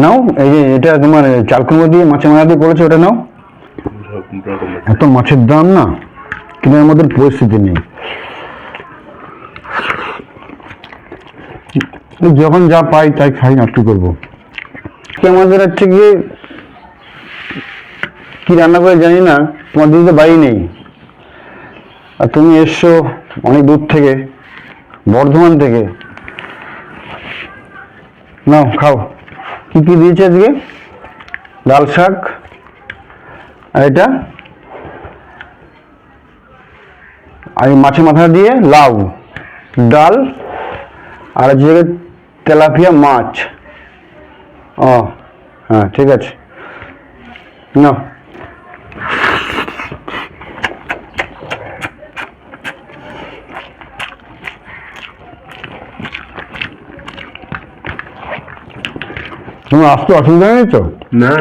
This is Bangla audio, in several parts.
নাও, এই যে এটা তোমার চাল কুমড়ো দিয়ে মাছের মাথা দিয়ে করেছো, ওটা নাও। এত মাছের দাম না, কেনার মধ্যে পরিস্থিতি নেই। যখন যা পাই তাই খাই, না কি করবো। আমাদের হচ্ছে গিয়ে কি রান্না করে জানি না, তোমার দিদি তো বাড়ি নেই, আর তুমি এসছো অনেক দূর থেকে, বর্ধমান থেকে। নাও খাও। কি কি দিয়েছে আজকে? লাল শাক, আর এটা আর মাছের মাথা দিয়ে লাউ, ডাল, আর আজকে তেলাপিয়া মাছ। ও হ্যাঁ, ঠিক আছে, নাও। তোমার আসতে অসুবিধা নেই তো? না,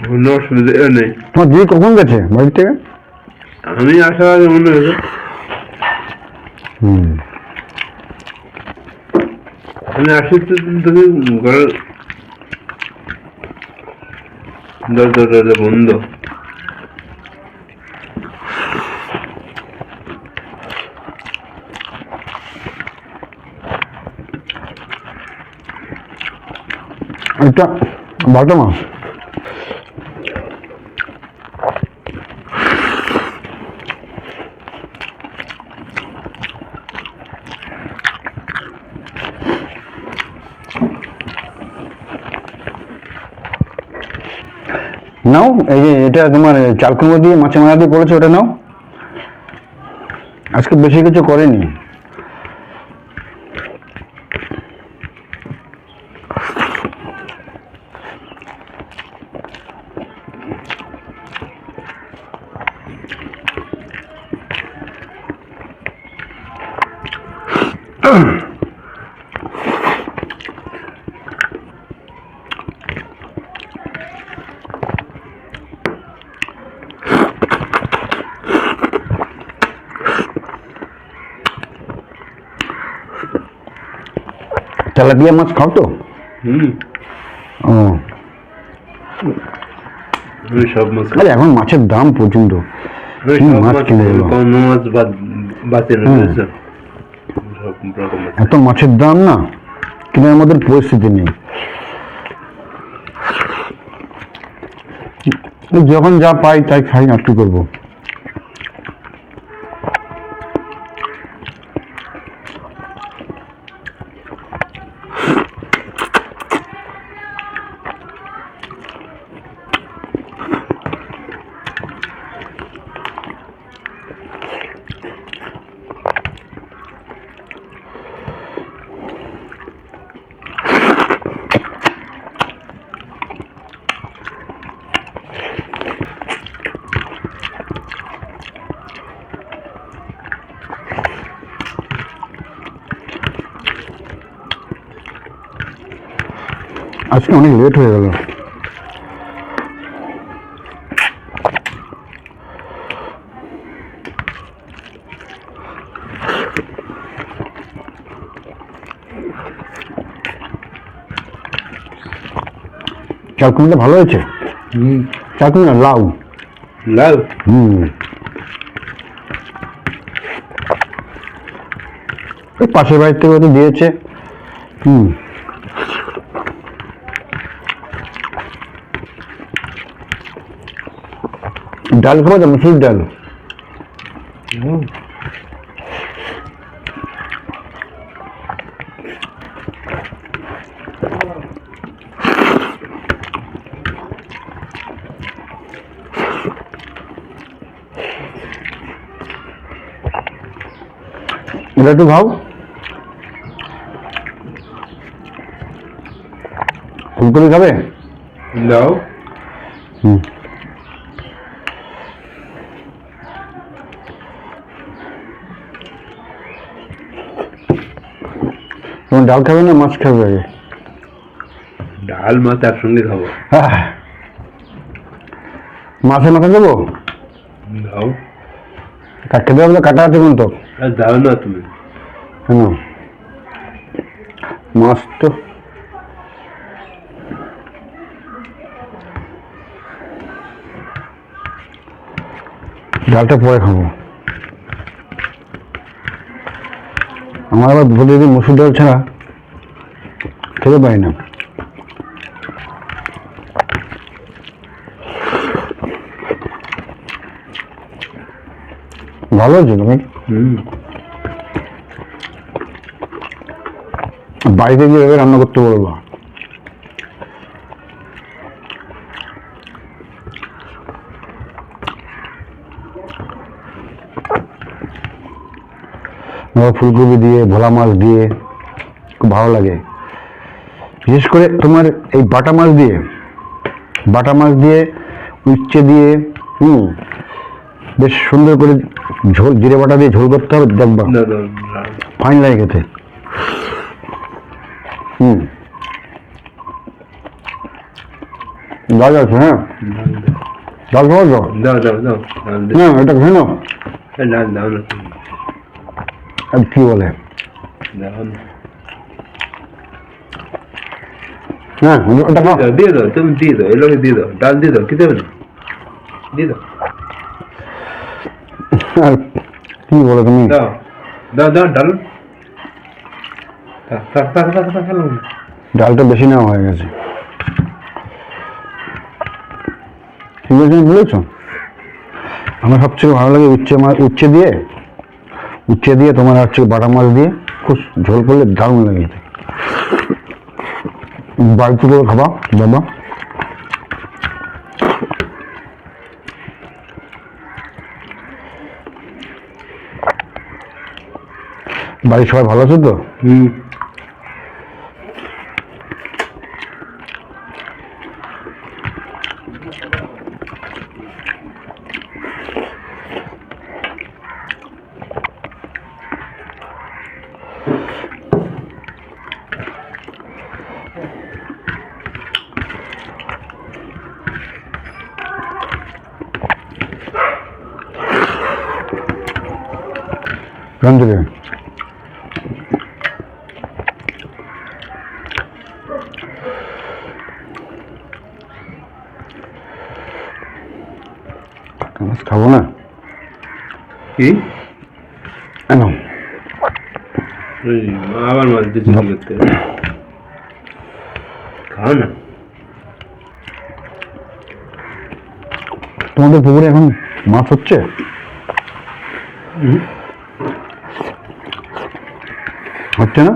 কোনো অসুবিধা নেই। তোমার দিদি কখন গেছে বাড়ি থেকে? আমি আসার আগে মনে হয়েছে। আমি আসি তো তুমি ঘরের দরজা বন্ধ। এটা বাটা মাছ। নাও, এই যে এটা তোমার চাল কুমড়ো দিয়ে মাছের মাথা দিয়ে করেছো, ওটা নাও। আজকে বেশি কিছু করেনি। তেলাপিয়া মাছ খাও তো? ও, সব মাছ আরে এখন মাছের দাম প্রচন্ড। মাছ কিনে এলো, কোনো মাছ বাঁচে না। এত মাছের দাম না, কেনার মধ্যে পরিস্থিতি নেই। যখন যা পাই তাই খাই, না কি করবো। আজকে অনেক লেট হয়ে গেল। চাল কুমড়োটা ভালো হয়েছে। চাল কুমড়ো না, লাউ। লাউ? ওই পাশের বাড়ির থেকে হয়তো দিয়েছে। ডাল খাবো তো, মুসুর ডাল। এটা একটু খাও। ফুলকপি খাবে? দাও। তোমার ডাল খাবে না মাছ খাবে আগে? ডাল মাছ একসঙ্গে খাবো। মাছের মাথা দেবো? দাও। কাটতে দেবে কাটা আছে কোন তো আর দাও না তুমি। কেন মাছ তো ডালটা পরে খাবো। আমার আবার প্রতিদিন মসুর ডাল ছাড়া খেতে পারি না। ভালো হয়েছে তুমি বাড়িতে গিয়ে এভাবে রান্না করতে বলবো। ফুলকপি দিয়ে ভোলা মাছ দিয়ে খুব ভালো লাগে, বিশেষ করে তোমার এই বাটা মাছ দিয়ে উচ্ছে দিয়ে বেশ সুন্দর করে ঝোল জিরে বাটা দিয়ে ঝোল করতে হবে, দেখবা ফাইন লাগে খেতে। ডাল আছে, হ্যাঁ ডাল খাওয়া তো দাও দাও দাও ডাল দে। না এটা খেয়ে নাও। ডাল দাও না তুমি, আর কি বলে দাও না। হ্যাঁ ওটা খাও। দিয়ে দাও তুমি, দিয়ে দাও, এগুলোকে দিয়ে দাও, ডাল দিয়ে দাও, কি দেবে না, দিয়ে দাও। আর কি বলো তুমি, দাও দাও দাও ডাল। থাক থাক থাক থাক থাক। ডালটা বেশি নেওয়া হয়ে গেছে। ঠিক আছে বলেছ। আমার সবচেয়ে ভালো লাগে উচ্ছে দিয়ে তোমার হচ্ছে বাটা মাছ দিয়ে খুব ঝোল করলে দারুণ লাগে খেতে। বাড়িতে করে খাবা বাবা। বাড়ির সবাই ভালো আছে তো? রঞ্জকে মাছ খাবো না কি কেন? আবার মাছ দিয়ে চুরি করতে খাও না। তোমাদের পুকুরে এখন মাছ হচ্ছে? হচ্ছে না?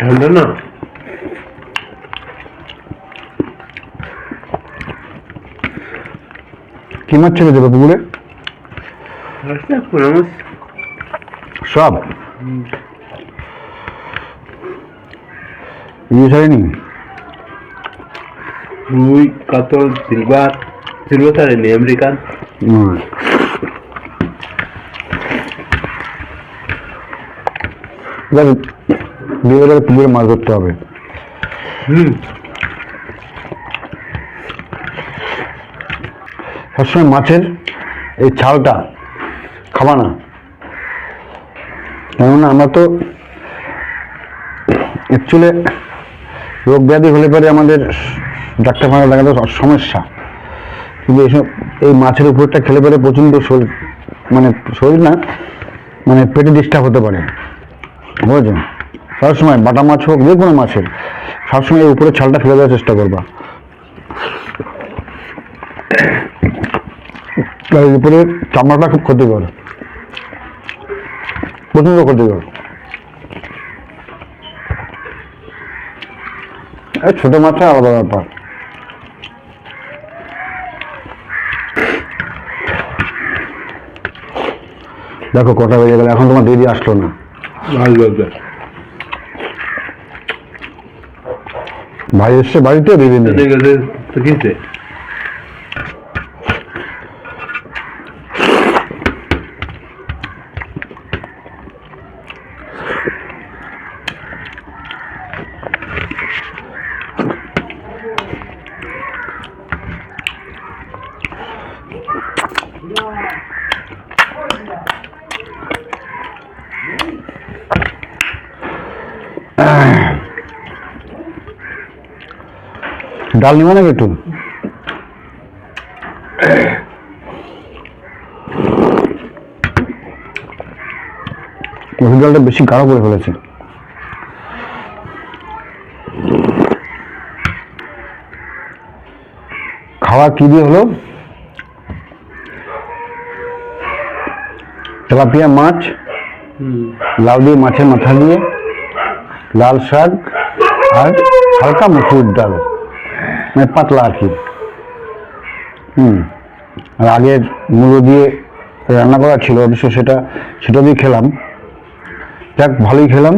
ঠান্ডা না, কি মাছ ছেড়ে দেবে পুকুরে? পোনা মাছ সব ইয়ে ছাড়েনি? রুই, কাতল, সিলভার ছাড়েনি, আমেরিকান। পুকুরে মাছ ধরতে হবে। সবসময় মাছের এই ছালটা খাবা না, কেননা আমরা তো অ্যাকচুয়ালি রোগ ব্যাধি হলে পরে আমাদের ডাক্তারখানা দেখাতে সমস্যা, কিন্তু এইসব এই মাছের উপরটা খেলে পরে প্রচণ্ড শরীর, মানে শরীর না মানে পেটে ডিস্টার্ব হতে পারে, বুঝেছো? সবসময় বাটা মাছ হোক যে কোনো মাছের সবসময় এই উপরে ছালটা ফেলে দেওয়ার চেষ্টা করবা। উপরে চামড়াটা খুব ক্ষতিকর, প্রচন্ড ক্ষতিকর। ছোট মাছটা আলাদা ব্যাপার। দেখো কটা বেজে গেল, এখন তোমার দিদি আসলো না। ভাই এসছে বাড়িতে, দিদি নেই। ডাল নিব নাকি একটু? মসুর ডালটা বেশি গাঢ় করে ফেলেছে। খাওয়া কি দিয়ে হলো? তেলাপিয়া মাছ, লাউ দিয়ে মাছের মাথা দিয়ে, লাল শাক আর হালকা মসুর ডাল, মানে পাতলা আর কি। আর আগের মুড়ো দিয়ে রান্না করা ছিল, অবশ্য সেটা দিয়ে খেলাম। যাক, ভালোই খেলাম।